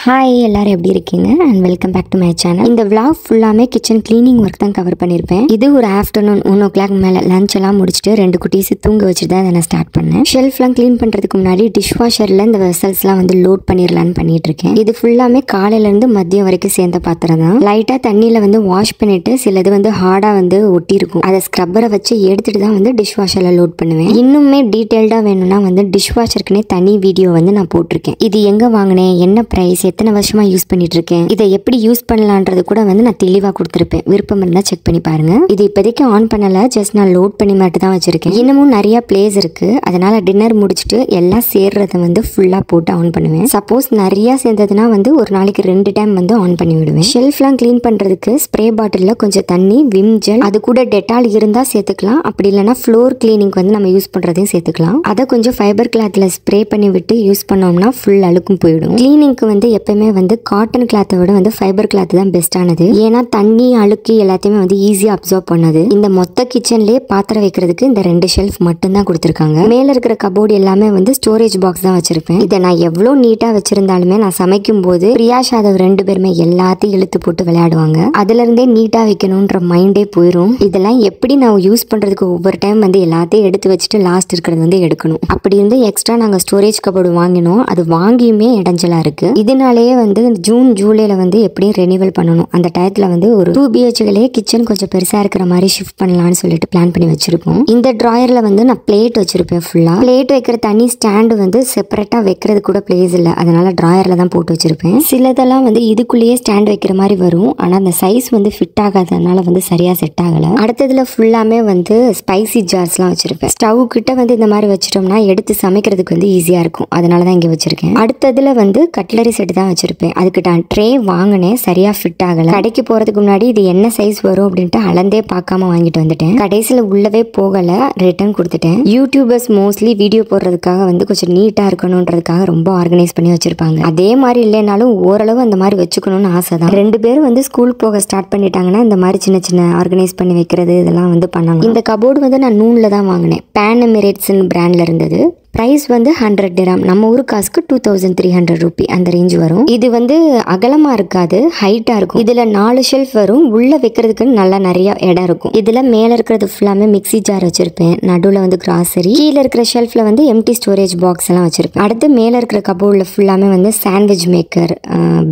Hi எல்லாரும் எப்படி இருக்கீங்க and welcome back to my channel. இந்த vlog ஃபுல்லாமே கிச்சன் கிளீனிங் ஒர்க் தான் கவர் பண்ணியிருப்பேன். இது ஒரு ஆஃப்டர்நூன் 1 o'clock மேலே லஞ்ச் எல்லாம் முடிச்சுட்டு 2 குட்டீஸ் தூங்க வச்சுட்டு தான் நான் ஸ்டார்ட் பண்ணேன். ஷெல்ஃப்லாம் க்ளீன் பண்ணுறதுக்கு முன்னாடி டிஷ் வாஷரில் இந்த வெசல்ஸ்லாம் வந்து லோட் பண்ணிடலான்னு பண்ணிட்டு இருக்கேன். இது ஃபுல்லாமே காலையிலேருந்து மதியம் வரைக்கும் சேர்ந்த பாத்திரம் தான். லைட்டாக தண்ணியில் வந்து வாஷ் பண்ணிட்டு சிலது வந்து ஹார்டாக வந்து ஒட்டியிருக்கும். அதை ஸ்க்ரப்பரை வச்சு எடுத்துட்டு தான் வந்து டிஷ் வாஷரில் லோட் பண்ணுவேன். இன்னுமே டீட்டெயில்டாக வேணும்னா வந்து டிஷ் வாஷருக்குன்னே தனி வீடியோ வந்து நான் போட்டிருக்கேன். இது எங்கே வாங்கினேன், என்ன ப்ரைஸ், எத்தனை வருஷமா யூஸ் பண்ணிட்டு இருக்கேன், இதை எப்படி யூஸ் பண்ணலான்றது கூட வந்து நான் தெளிவா கொடுத்துருப்பேன். விருப்பம் இருந்தா செக் பண்ணி பாருங்க. இது இப்போதைக்கு ஆன் பண்ணல, ஜஸ்ட் நான் லோட் பண்ணி மட்டும் தான் வச்சிருக்கேன். இன்னமும் நிறைய பிளேஸ் இருக்கு, அதனால டின்னர் முடிச்சுட்டு எல்லாம் சேர்றத வந்து ஃபுல்லா போட்டு ஆன் பண்ணுவேன். சப்போஸ் நிறைய சேர்ந்ததுன்னா வந்து ஒரு நாளைக்கு 2 டைம் வந்து ஆன் பண்ணி விடுவேன். ஷெல்ஃப்லாம் கிளீன் பண்றதுக்கு ஸ்ப்ரே பாட்டில்ல கொஞ்சம் தண்ணி, விம் ஜெல், அது கூட டெட்டால் இருந்தா சேர்த்துக்கலாம். அப்படி இல்லைன்னா ஃப்ளோர் கிளீனிங் வந்து நம்ம யூஸ் பண்றதையும் சேர்த்துக்கலாம். அதை கொஞ்சம் ஃபைபர் கிளாத்ல ஸ்ப்ரே பண்ணி விட்டு யூஸ் பண்ணோம்னா ஃபுல் அழுக்கும் போயிடும். கிளீனிங்க்கு வந்து எப்பவுமே வந்து காட்டன் கிளாத்தை விட வந்து ஃபைபர் கிளாத் தான் பெஸ்டானது. ஏன்னா தண்ணி, அழுக்கு எல்லாத்தையுமே வந்து ஈஸியா அப்சர்வ் பண்ணது. இந்த மொத்த கிச்சன்லயே பாத்திரம் வைக்கிறதுக்கு இந்த 2 ஷெல்ஃப் மட்டும் தான் கொடுத்துருக்காங்க. மேல இருக்கிற கபோர்டு எல்லாமே வந்து ஸ்டோரேஜ் பாக்ஸ் தான் வச்சிருப்பேன். இதை நான் எவ்வளவு நீட்டா வச்சிருந்தாலுமே நான் சமைக்கும் போது பிரியா ஷாதவ் 2 பேருமே எல்லாத்தையும் இழுத்து போட்டு விளையாடுவாங்க. அதுல இருந்தே நீட்டா வைக்கணும்ன்ற மைண்டே போயிடும். இதெல்லாம் எப்படி நான் யூஸ் பண்றதுக்கு ஒவ்வொரு டைம் வந்து எல்லாத்தையும் எடுத்து வச்சுட்டு லாஸ்ட் இருக்கிறது வந்து எடுக்கணும். அப்படி இருந்து எக்ஸ்ட்ரா நாங்க ஸ்டோரேஜ் கபோர்டு வாங்கினோம். அது வாங்கியுமே இடைஞ்சலா இருக்கு. இதனாலேயே வந்து ஜூன் ஜூலைல வந்து எப்படியும் ரெனிவல் பண்ணணும். அந்த டயத்துல வந்து ஒரு 2 BHK கிச்சன் கொஞ்சம் பெருசா இருக்கிற மாதிரி ஷிஃப்ட் பண்ணலாம்னு சொல்லிட்டு பிளான் பண்ணி வச்சிருக்கோம். இந்த டிராயர்ல வந்து நான் பிளேட் வச்சிருப்பேன். ஃபுல்லா பிளேட் வைக்கிற தனி ஸ்டாண்டு வந்து செப்பரேட்டா வைக்கிறது கூட பிளேஸ் இல்லை, அதனால டிராயர்ல தான் போட்டு வச்சிருப்பேன். சிலதெல்லாம் வந்து இதுக்குள்ளேயே ஸ்டாண்ட் வைக்கிற மாதிரி வரும், ஆனா அந்த சைஸ் வந்து ஃபிட் ஆகாதனால வந்து சரியா செட் ஆகல. அடுத்ததுல ஃபுல்லாமே வந்து ஸ்பைசி ஜார்ஸ்லாம் வச்சிருப்பேன். ஸ்டவ் கிட்ட வந்து இந்த மாதிரி வச்சிட்டோம்னா எடுத்து சமைக்கிறதுக்கு வந்து ஈஸியா இருக்கும், அதனாலதான் இங்க வச்சிருக்கேன். அடுத்ததுல வந்து கட்லரி செட் தான் வச்சிருப்பேன். அதுக்கு நான் ட்ரே வாங்கினேன், சரியா ஃபிட் ஆகல. கடைக்கு போறதுக்கு முன்னாடி இது என்ன சைஸ் வரும் அப்படின்ட்டு அளந்தே பார்க்காம வாங்கிட்டு வந்துட்டேன். கடைசியில உள்ளவே போகல, ரிட்டர்ன் கொடுத்துட்டேன். யூடியூபர்ஸ் மோஸ்ட்லி வீடியோ போடுறதுக்காக வந்து கொஞ்சம் நீட்டா இருக்கணும்ன்றதுக்காக ரொம்ப ஆர்கனைஸ் பண்ணி வச்சிருப்பாங்க. அதே மாதிரி இல்லைனாலும் ஓரளவு அந்த மாதிரி வச்சுக்கணும்னு ஆசை தான். 2 பேரும் வந்து ஸ்கூல் போக ஸ்டார்ட் பண்ணிட்டாங்கன்னா இந்த மாதிரி சின்ன சின்ன ஆர்கனைஸ் பண்ணி வைக்கிறது இதெல்லாம் வந்து பண்ணலாம். இந்த கபோர்டு வந்து நான் நூன்ல தான் வாங்கினேன். பேன் எமிரேட்ஸ் பிராண்ட்ல இருந்தது. பிரைஸ் வந்து 100 dirham, நம்ம ஊர் காசுக்கு 2300 ரூபி அந்த ரேஞ்ச் வரும். இது வந்து அகலமா இருக்காது, ஹைட்டா இருக்கும். இதுல 4 ஷெல்ஃப் வரும். உள்ள வைக்கிறதுக்கு நல்லா நிறைய இடம் இருக்கும். இதுல மேல இருக்கிறது ஃபுல்லாமே மிக்ஸி ஜார் வச்சிருப்பேன். நடுவுல வந்து கிராசரி, கீழே இருக்கிற ஷெல்ஃப்ல வந்து எம்டி ஸ்டோரேஜ் பாக்ஸ் எல்லாம் வச்சிருப்பேன். அடுத்து மேல இருக்கிற கபோர்ட்ல ஃபுல்லாமே வந்து சாண்ட்விச் மேக்கர்,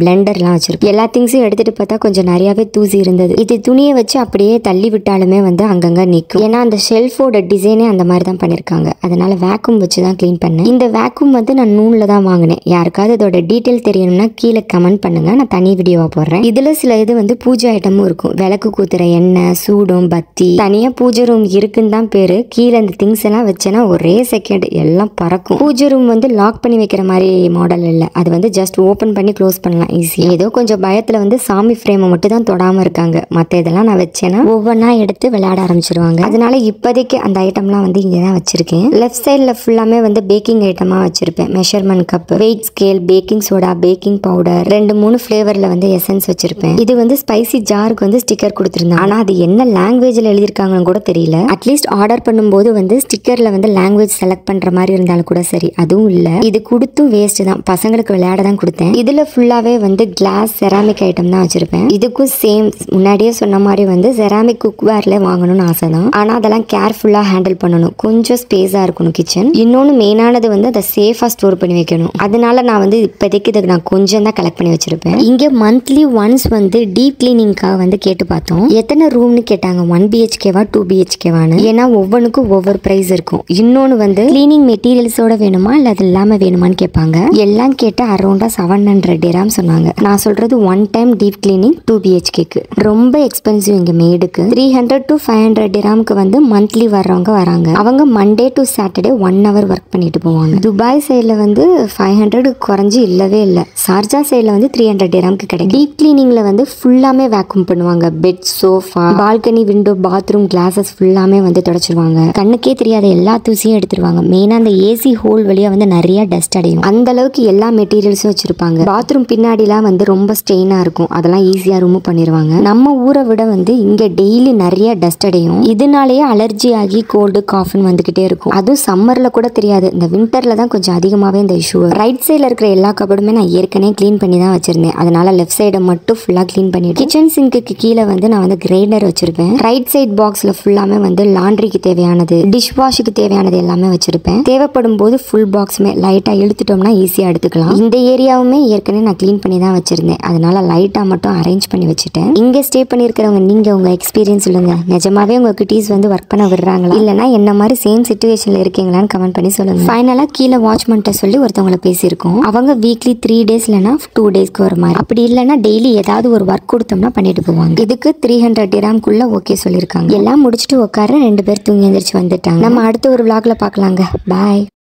பிளெண்டர் எல்லாம் வச்சிருப்பேன். எல்லா திங்ஸும் எடுத்துட்டு பார்த்தா கொஞ்சம் நிறையவே தூசி இருந்தது. இது துணியை வச்சு அப்படியே தள்ளி விட்டாலுமே வந்து அங்கங்க நிற்கும். ஏன்னா அந்த ஷெல்ஃபோட டிசைனே அந்த மாதிரி தான் பண்ணிருக்காங்க. அதனால வேக்யூம் வச்சு கிளீன் பண்ணேன். இந்த வேக்யூம் வந்து நான் நூன்ல தான் வாங்கினேன். யாருக்காவது இதோட டீடைல் தெரியணும்னா கீழே கமெண்ட் பண்ணுங்க, நான் தனி வீடியோவா போடுறேன். இதுல சில இது வந்து பூஜை ஐட்டமும் இருக்கும். விளக்கு கூத்துற எண்ணெய், சூடம், பத்தி, தனியா பூஜை ரூம் இருக்குன்னு தான் பேரு. கீழே இந்த திங்ஸ் எல்லாம் வச்சேன்னா ஒரே செகண்ட் எல்லாம் பறக்கும். பூஜை ரூம் வந்து லாக் பண்ணி வைக்கிற மாதிரி மாடல் இல்ல, அது வந்து ஜஸ்ட் ஓபன் பண்ணி க்ளோஸ் பண்ணலாம் ஈஸி. ஏதோ கொஞ்சம் பயத்துல வந்து சாமி ஃப்ரேமை மட்டும் தான் தொடாம இருக்காங்க. மத்த இதெல்லாம் நான் வச்சேன்னா ஒவ்வொன்னா எடுத்து விளையாட ஆரம்பிச்சிருவாங்க. அதனால இப்போதைக்கு அந்த ஐட்டம்லாம் வந்து இங்கதான் வச்சிருக்கேன். லெஃப்ட் சைட்ல ஃபுல்லாமே வந்து பேக்கிங் ஐட்டமா வச்சிருப்பேன். Measurement cup, wait scale, baking soda, baking powder, 2-3 ஃபிளேவர்ல வந்து எசன்ஸ் வச்சிருப்பேன். இது வந்து ஸ்பைசி ஜாருக்கு வந்து ஸ்டிக்கர் கொடுத்திருந்தாங்க. ஆனா அது என்ன லாங்குவேஜ்ல எழுதிருக்காங்கன்னு கூட தெரியல. அட்லீஸ்ட் ஆர்டர் பண்ணும்போது வந்து ஸ்டிக்கர்ல வந்து லாங்குவேஜ் செலக்ட் பண்ற மாதிரி இருந்தாலும் கூட சரி, அதுவும் இல்ல. இது கொடுத்தும் வேஸ்ட் தான், பசங்களுக்கு விளையாட தான் கொடுத்தேன். இதுல ஃபுல்லாவே வந்து கிளாஸ், செராமிக் ஐட்டம் தான் வச்சிருப்பேன். இதுக்கும் சேம் முன்னாடியே சொன்ன மாதிரி வந்து செராமிக் குக்வேர்ல வாங்கணும்னு ஆசை தான். ஆனா அதெல்லாம் கேர்ஃபுல்லா ஹேண்டில் பண்ணணும். கொஞ்சம் ஸ்பேஸா இருக்கணும் கிச்சன். இன்னொன்னு மெயினானது வந்து அதை சேஃபா ஸ்டோர் பண்ணி வைக்கணும். அதனால நான் வந்து இப்போதைக்கு இதுக்கு நான் கொஞ்சம் தான் கலெக்ட் பண்ணி வச்சிருப்பேன். இங்க மந்த்லி ஒன்ஸ் வந்து டீப் கிளீனிங்காக வந்து கேட்டு பார்த்தோம். எத்தனை ரூம்னு கேட்டாங்க, 1 BHKவா 2 BHKவான்னு. ஏன்னா ஒவ்வொன்றுக்கும் ஒவ்வொரு பிரைஸ் இருக்கும். இன்னொன்னு வந்து கிளீனிங் மெட்டீரியல்ஸோட வேணுமா இல்ல அது இல்லாம வேணுமான்னு கேட்பாங்க. எல்லாம் கேட்டு அரௌண்டா 700 dirham சொன்னாங்க. நான் சொல்றது 1 டைம் டீப் கிளீனிங் 2 BHKக்கு. ரொம்ப எக்ஸ்பென்சிவ் இங்க மேடுக்கு. 300 to 500 dirhamக்கு வந்து மந்த்லி வர்றவங்க வராங்க. அவங்க Monday to Saturday 1 hour work பண்ணிட்டு போவாங்க. துபாய் சைட்ல வந்து 500 குறைஞ்சி இல்லவே இல்லை. சார்ஜா சைட்ல வந்து 300 dirhamக்கு கிடைக்கும். டீப் கிளீனிங்ல வந்து ஃபுல்லாமே வேக்யூம் பண்ணுவாங்க. Bed, sofa, balcony, window, bathroom glasses ஃபுல்லாமே வந்து தொடச்சிருவாங்க. கண்ணுக்கே தெரியாத எல்லா தூசியும் எடுத்துருவாங்க. மெயினா அந்த ஏசி ஹோல் வழியா வந்து நிறைய டஸ்ட் அடையும். அந்த அளவுக்கு எல்லா மெட்டீரியல்ஸும் வச்சிருப்பாங்க. பாத்ரூம் பின்னாடிலாம் வந்து ரொம்ப ஸ்டெயினா இருக்கும், அதெல்லாம் ஈஸியா ரிமூவ் பண்ணிடுவாங்க. நம்ம ஊரை விட வந்து இங்க டெய்லி நிறைய டஸ்ட் அடையும். இதனாலேயே அலர்ஜி ஆகி கோல்டு, காஃப்னு வந்துகிட்டே இருக்கும். அதுவும் சம்மர்ல கூட தெரியாது தெரியாது. இந்த விண்டர்ல தான் கொஞ்சம் அதிகமாவே இந்த இஷ்யூ. ரைட் சைடுல இருக்கிற எல்லா கபோர்டுமே நான் ஏற்கனவே க்ளீன் பண்ணி தான் வச்சிருந்தேன். அதனால லெஃப்ட் சைடை மட்டும் ஃபுல்லா க்ளீன் பண்ணிட்டு கிச்சன் சிங்க்கு கீழே வந்து நான் வந்து கிரைண்டர் வச்சிருப்பேன். ரைட் சைட் பாக்ஸ்ல ஃபுல்லாமே வந்து லாண்ட்ரிக்கு தேவையானது, டிஷ் வாஷுக்கு தேவையானது எல்லாமே வச்சிருப்பேன். தேவைப்படும் போது ஃபுல் பாக்ஸுமே லைட்டா இழுத்துட்டோம்னா ஈஸியா எடுத்துக்கலாம். இந்த ஏரியாவுமே ஏற்கனவே நான் க்ளீன் பண்ணி தான் வச்சிருந்தேன். அதனால லைட்டா மட்டும் அரேஞ்ச் பண்ணி வச்சுட்டேன். இங்க ஸ்டே பண்ணிருக்கிறவங்க நீங்க உங்க எக்ஸ்பீரியன்ஸ் சொல்லுங்க. நிஜமாவே உங்க குட்டீஸ் வந்து ஒர்க் பண்ண விடுறாங்களா, இல்லனா என்ன மாதிரி சேம் சிச்சுவேஷன்ல இருக்கீங்களான்னு கமெண்ட் பண்ணி சொல்லுங்க. ஃபைனலா கீழே வாட்ச்மேன்ட்ட சொல்லி ஒருத்தவங்களை பேசியிருக்கோம். அவங்க வீக்லி 3 days இல்லனா 2 daysக்கு ஒரு மாதிரி, அப்படி இல்லைன்னா டெய்லி ஏதாவது ஒரு ஒர்க் கொடுத்தோம்னா பண்ணிட்டு போவாங்க. இதுக்கு 300 dirhamக்குள்ள ஓகே சொல்லியிருக்காங்க. எல்லாம் முடிச்சுட்டு உட்கார 2 பேர் தூங்கி எந்திரிச்சு வந்துட்டாங்க. நம்ம அடுத்த ஒரு vlogல பார்க்கலாங்க. பாய்.